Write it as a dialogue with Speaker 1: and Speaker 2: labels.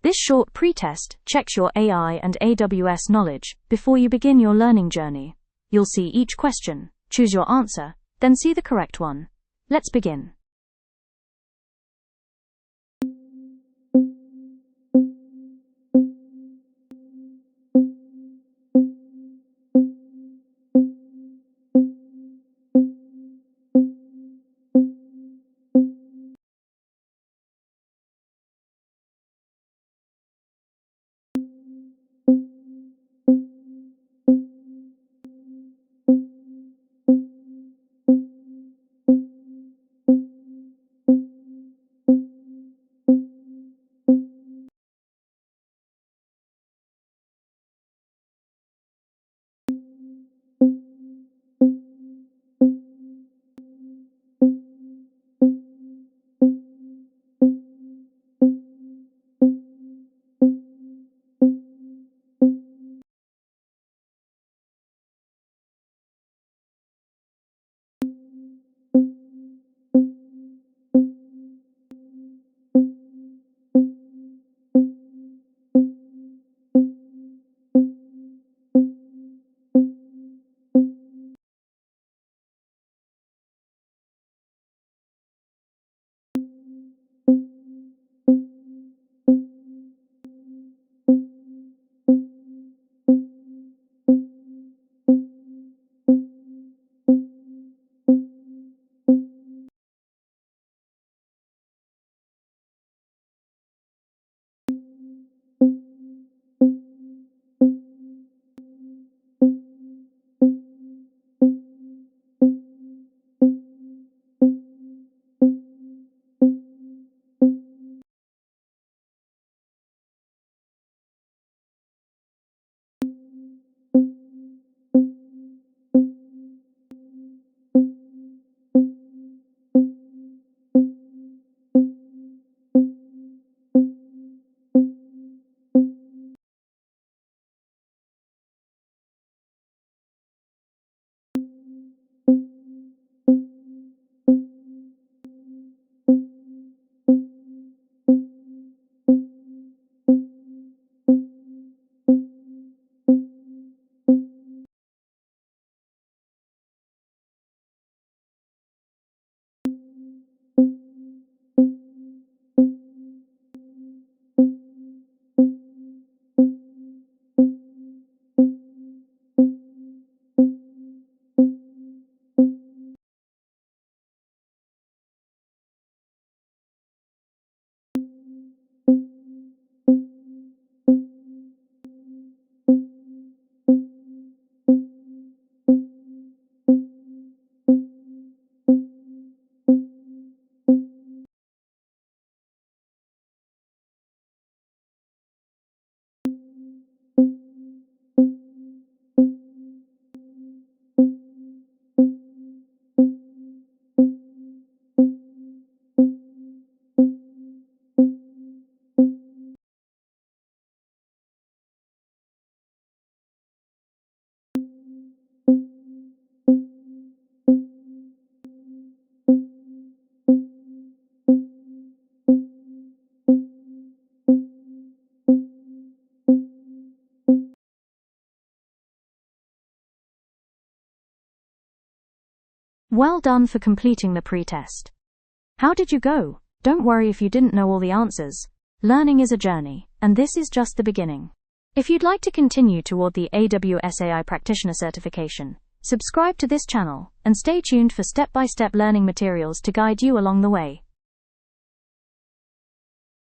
Speaker 1: This short pretest checks your AI and AWS knowledge before you begin your learning journey. You'll see each question, choose your answer, then see the correct one. Let's begin. Well done for completing the pretest. How did you go? Don't worry if you didn't know all the answers. Learning is a journey, and this is just the beginning. If you'd like to continue toward the AWS AI Practitioner certification, subscribe to this channel and stay tuned for step-by-step learning materials to guide you along the way.